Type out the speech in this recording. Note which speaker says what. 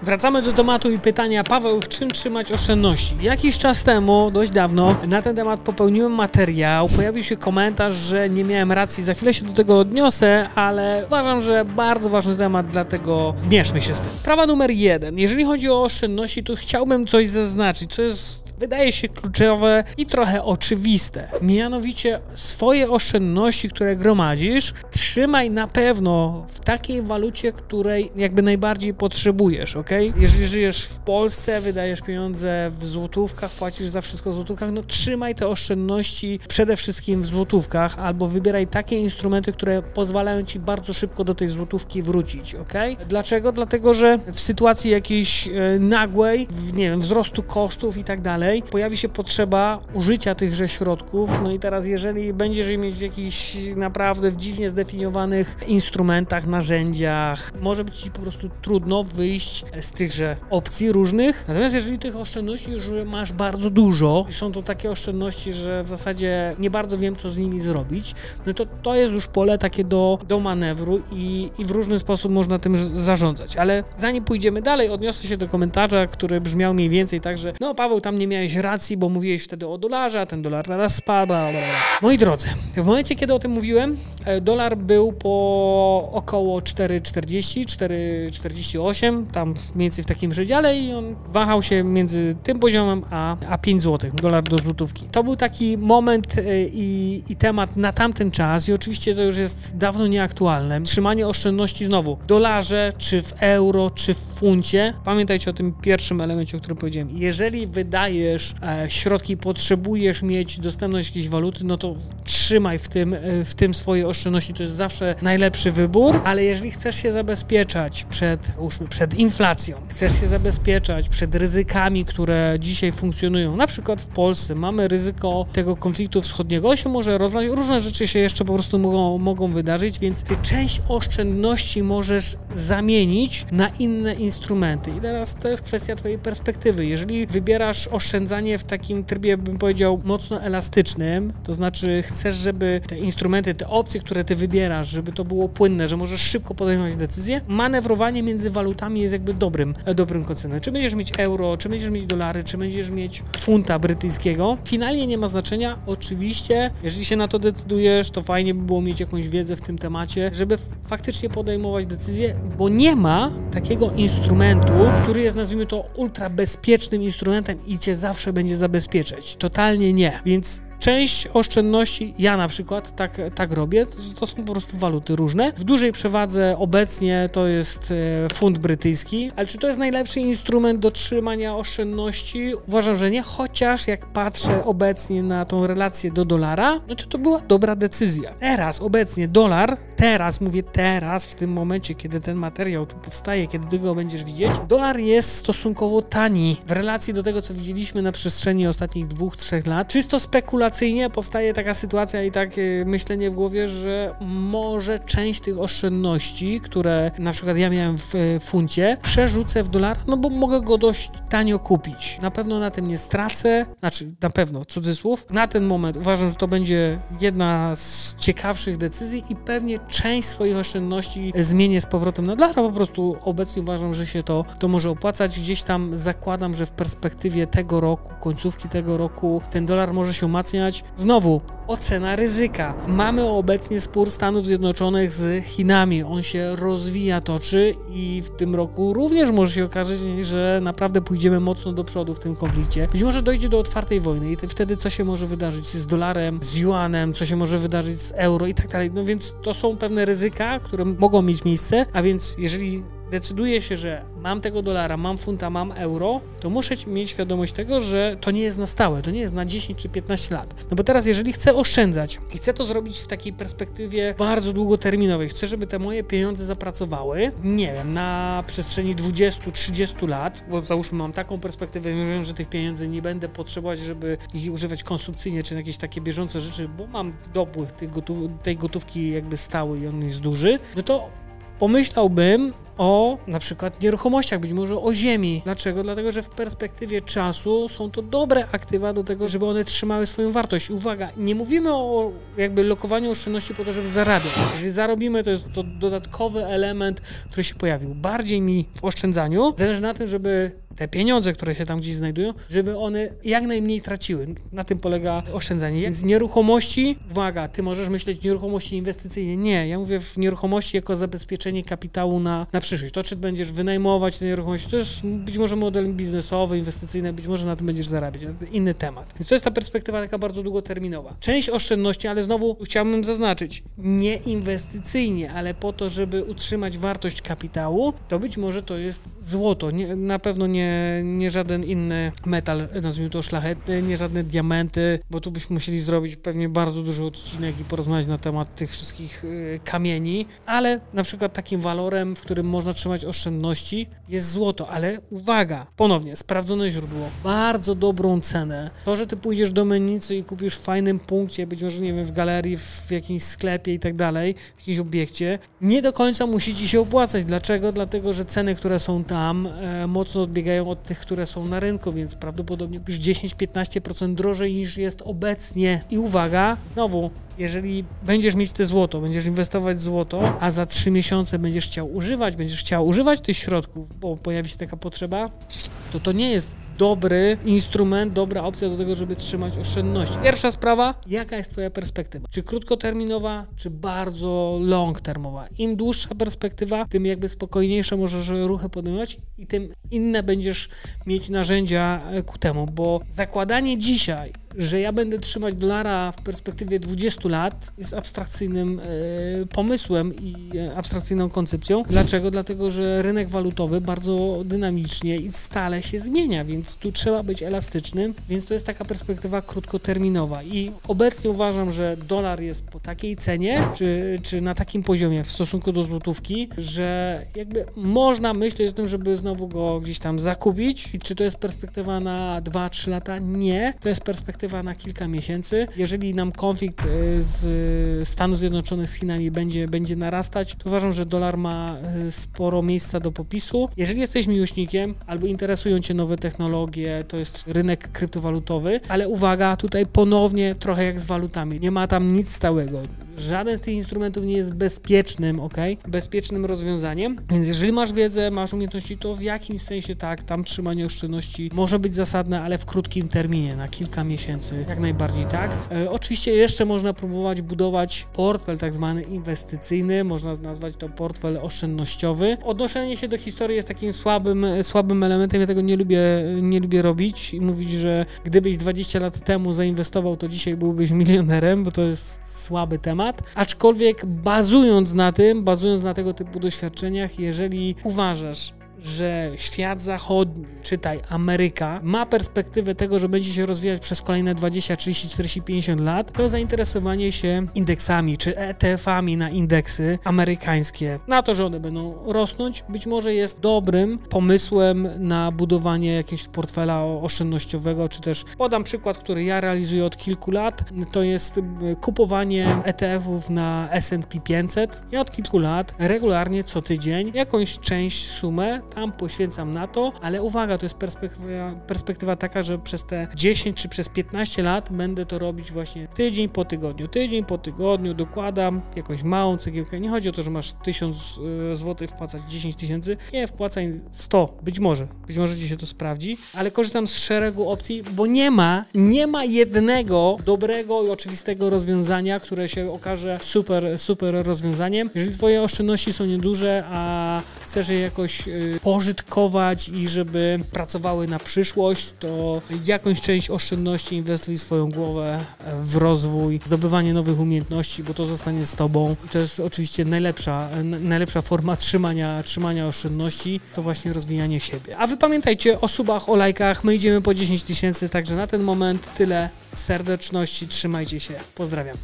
Speaker 1: Wracamy do tematu i pytania, Paweł, w czym trzymać oszczędności? Jakiś czas temu, dość dawno, na ten temat popełniłem materiał, pojawił się komentarz, że nie miałem racji, za chwilę się do tego odniosę, ale uważam, że bardzo ważny temat, dlatego zmierzmy się z tym. Sprawa numer 1. Jeżeli chodzi o oszczędności, to chciałbym coś zaznaczyć, co jest, wydaje się, kluczowe i trochę oczywiste. Mianowicie swoje oszczędności, które gromadzisz, trzymaj na pewno w takiej walucie, której jakby najbardziej potrzebujesz, ok? Jeżeli żyjesz w Polsce, wydajesz pieniądze w złotówkach, płacisz za wszystko w złotówkach, no trzymaj te oszczędności przede wszystkim w złotówkach albo wybieraj takie instrumenty, które pozwalają ci bardzo szybko do tej złotówki wrócić, ok? Dlaczego? Dlatego, że w sytuacji jakiejś nagłej, nie wiem, wzrostu kosztów i tak dalej, pojawi się potrzeba użycia tychże środków, no i teraz jeżeli będziesz je mieć w jakichś naprawdę dziwnie zdefiniowanych instrumentach, narzędziach, może być ci po prostu trudno wyjść z tychże opcji różnych. Natomiast jeżeli tych oszczędności już masz bardzo dużo i są to takie oszczędności, że w zasadzie nie bardzo wiem, co z nimi zrobić, no to jest już pole takie do manewru i w różny sposób można tym zarządzać. Ale zanim pójdziemy dalej, odniosę się do komentarza, który brzmiał mniej więcej tak, że no Paweł, tam nie miałeś racji, bo mówiłeś wtedy o dolarze, a ten dolar teraz spadł. Moi drodzy, w momencie, kiedy o tym mówiłem, dolar był po około 4,40, 4,48, tam mniej więcej w takim przedziale i on wahał się między tym poziomem a 5 zł, dolar do złotówki. To był taki moment i temat na tamten czas i oczywiście to już jest dawno nieaktualne. Trzymanie oszczędności znowu w dolarze, czy w euro, czy w funcie. Pamiętajcie o tym pierwszym elemencie, o którym powiedziałem. Jeżeli wydajesz środki, potrzebujesz mieć dostępność jakiejś waluty, no to trzymaj w tym swoje oszczędności. To jest zawsze najlepszy wybór, ale jeżeli chcesz się zabezpieczać przed inflacją, chcesz się zabezpieczać przed ryzykami, które dzisiaj funkcjonują, na przykład w Polsce mamy ryzyko tego konfliktu wschodniego, on się może rozwiązać, różne rzeczy się jeszcze po prostu mogą wydarzyć, więc ty część oszczędności możesz zamienić na inne instrumenty. I teraz to jest kwestia twojej perspektywy. Jeżeli wybierasz oszczędzanie w takim trybie, bym powiedział, mocno elastycznym, to znaczy chcesz, żeby te instrumenty, te opcje, które ty wybierasz, żeby to było płynne, że możesz szybko podejmować decyzje, manewrowanie między walutami jest jakby dobrym konceptem. Czy będziesz mieć euro, czy będziesz mieć dolary, czy będziesz mieć funta brytyjskiego, finalnie nie ma znaczenia. Oczywiście, jeżeli się na to decydujesz, to fajnie by było mieć jakąś wiedzę w tym temacie, żeby faktycznie podejmować decyzje, bo nie ma takiego instrumentu, który jest, nazwijmy to, ultra bezpiecznym instrumentem i cię zawsze będzie zabezpieczać. Totalnie nie. Więc część oszczędności, ja na przykład tak robię, to są po prostu waluty różne. W dużej przewadze obecnie to jest funt brytyjski, ale czy to jest najlepszy instrument do trzymania oszczędności? Uważam, że nie, chociaż jak patrzę obecnie na tą relację do dolara, no to była dobra decyzja. Obecnie dolar, mówię teraz, w tym momencie, kiedy ten materiał tu powstaje, kiedy ty go będziesz widzieć, dolar jest stosunkowo tani w relacji do tego, co widzieliśmy na przestrzeni ostatnich 2-3 lat. Czysto spekulacyjnie powstaje taka sytuacja i takie myślenie w głowie, że może część tych oszczędności, które na przykład ja miałem w funcie, przerzucę w dolar, no bo mogę go dość tanio kupić. Na pewno na tym nie stracę, na pewno, cudzysłów. Na ten moment uważam, że to będzie jedna z ciekawszych decyzji i pewnie część swoich oszczędności zmienię z powrotem na dolara. Po prostu obecnie uważam, że się to może opłacać. Gdzieś tam zakładam, że w perspektywie tego roku, końcówki tego roku, ten dolar może się umacniać. Znowu, ocena ryzyka. Mamy obecnie spór Stanów Zjednoczonych z Chinami. On się rozwija, toczy i w tym roku również może się okazać, że naprawdę pójdziemy mocno do przodu w tym konflikcie. Być może dojdzie do otwartej wojny i wtedy co się może wydarzyć z dolarem, z juanem, co się może wydarzyć z euro i tak dalej. No więc to są pewne ryzyka, które mogą mieć miejsce, a więc jeżeli decyduję się, że mam tego dolara, mam funta, mam euro, to muszę mieć świadomość tego, że to nie jest na stałe, to nie jest na 10 czy 15 lat. No bo teraz, jeżeli chcę oszczędzać i chcę to zrobić w takiej perspektywie bardzo długoterminowej, chcę, żeby te moje pieniądze zapracowały, nie wiem, na przestrzeni 20-30 lat, bo załóżmy mam taką perspektywę, wiem, że tych pieniędzy nie będę potrzebować, żeby ich używać konsumpcyjnie, czy na jakieś takie bieżące rzeczy, bo mam dopływ tej gotówki jakby stały i on jest duży, no to pomyślałbym o na przykład nieruchomościach, być może o ziemi. Dlaczego? Dlatego, że w perspektywie czasu są to dobre aktywa do tego, żeby one trzymały swoją wartość. Uwaga, nie mówimy o jakby lokowaniu oszczędności po to, żeby zarabiać. Jeżeli zarobimy, to jest to dodatkowy element, który się pojawił. Bardziej mi w oszczędzaniu zależy na tym, żeby te pieniądze, które się tam gdzieś znajdują, żeby one jak najmniej traciły. Na tym polega oszczędzanie. Więc nieruchomości, uwaga, ty możesz myśleć nieruchomości inwestycyjnie. Nie, ja mówię w nieruchomości jako zabezpieczenie kapitału na przyszłość. To, czy będziesz wynajmować te nieruchomości, to jest być może model biznesowy, inwestycyjny, być może na tym będziesz zarabiać. Inny temat. Więc to jest ta perspektywa taka bardzo długoterminowa. Część oszczędności, ale znowu chciałbym zaznaczyć, nie inwestycyjnie, ale po to, żeby utrzymać wartość kapitału, to być może to jest złoto. Na pewno nie żaden inny metal, nazwijmy to szlachetny, nie żadne diamenty, bo tu byśmy musieli zrobić pewnie bardzo duży odcinek i porozmawiać na temat tych wszystkich kamieni, ale na przykład takim walorem, w którym można trzymać oszczędności, jest złoto, ale uwaga, ponownie, sprawdzone źródło, bardzo dobrą cenę. To, że ty pójdziesz do mennicy i kupisz w fajnym punkcie, być może, nie wiem, w galerii, w jakimś sklepie i tak dalej, w jakimś obiekcie, nie do końca musi ci się opłacać. Dlaczego? Dlatego, że ceny, które są tam, mocno odbiegają od tych, które są na rynku, więc prawdopodobnie już 10-15% drożej niż jest obecnie. I uwaga, znowu, jeżeli będziesz mieć te złoto, będziesz inwestować w złoto, a za 3 miesiące będziesz chciał używać tych środków, bo pojawi się taka potrzeba, to nie jest dobry instrument, dobra opcja do tego, żeby trzymać oszczędności. Pierwsza sprawa, jaka jest twoja perspektywa? Czy krótkoterminowa, czy bardzo long-termowa? Im dłuższa perspektywa, tym jakby spokojniejsze możesz ruchy podejmować i tym inne będziesz mieć narzędzia ku temu, bo zakładanie dzisiaj, że ja będę trzymać dolara w perspektywie 20 lat jest abstrakcyjnym pomysłem i abstrakcyjną koncepcją. Dlaczego? Dlatego, że rynek walutowy bardzo dynamicznie i stale się zmienia, więc tu trzeba być elastycznym, więc to jest taka perspektywa krótkoterminowa i obecnie uważam, że dolar jest po takiej cenie, czy na takim poziomie w stosunku do złotówki, że jakby można myśleć o tym, żeby znowu go gdzieś tam zakupić i czy to jest perspektywa na 2-3 lata? Nie, to jest perspektywa na kilka miesięcy. Jeżeli nam konflikt z Stanów Zjednoczonych z Chinami będzie narastać, to uważam, że dolar ma sporo miejsca do popisu. Jeżeli jesteś miłośnikiem albo interesują cię nowe technologie, to jest rynek kryptowalutowy, ale uwaga, tutaj ponownie trochę jak z walutami. Nie ma tam nic stałego. Żaden z tych instrumentów nie jest bezpiecznym, bezpiecznym rozwiązaniem, więc jeżeli masz wiedzę, masz umiejętności, to w jakimś sensie tak, tam trzymanie oszczędności może być zasadne, ale w krótkim terminie, na kilka miesięcy, jak najbardziej tak. Oczywiście jeszcze można próbować budować portfel tak zwany inwestycyjny, można nazwać to portfel oszczędnościowy. Odnoszenie się do historii jest takim słabym elementem, ja tego nie lubię robić i mówić, że gdybyś 20 lat temu zainwestował, to dzisiaj byłbyś milionerem, bo to jest słaby temat. Aczkolwiek bazując na tego typu doświadczeniach, jeżeli uważasz, że świat zachodni, czytaj Ameryka, ma perspektywę tego, że będzie się rozwijać przez kolejne 20, 30, 40, 50 lat, to zainteresowanie się indeksami czy ETF-ami na indeksy amerykańskie, na to, że one będą rosnąć, być może jest dobrym pomysłem na budowanie jakiegoś portfela oszczędnościowego, czy też podam przykład, który ja realizuję od kilku lat, to jest kupowanie ETF-ów na S&P 500. Ja od kilku lat regularnie co tydzień jakąś sumę tam poświęcam na to, ale uwaga, to jest perspektywa taka, że przez te 10 czy przez 15 lat będę to robić właśnie tydzień po tygodniu, dokładam jakąś małą cegiełkę. Nie chodzi o to, że masz 1000 zł wpłacać 10 tysięcy, nie, wpłacaj 100, być może ci się to sprawdzi, ale korzystam z szeregu opcji, bo nie ma jednego dobrego i oczywistego rozwiązania, które się okaże super rozwiązaniem. Jeżeli twoje oszczędności są nieduże, a chcesz je jakoś pożytkować i żeby pracowały na przyszłość, to jakąś część oszczędności inwestuj w swoją głowę, w rozwój, zdobywanie nowych umiejętności, bo to zostanie z tobą. I to jest oczywiście najlepsza forma trzymania oszczędności, to właśnie rozwijanie siebie. A wy pamiętajcie o subach, o lajkach, my idziemy po 10 tysięcy, także na ten moment tyle. Serdeczności, trzymajcie się, pozdrawiam.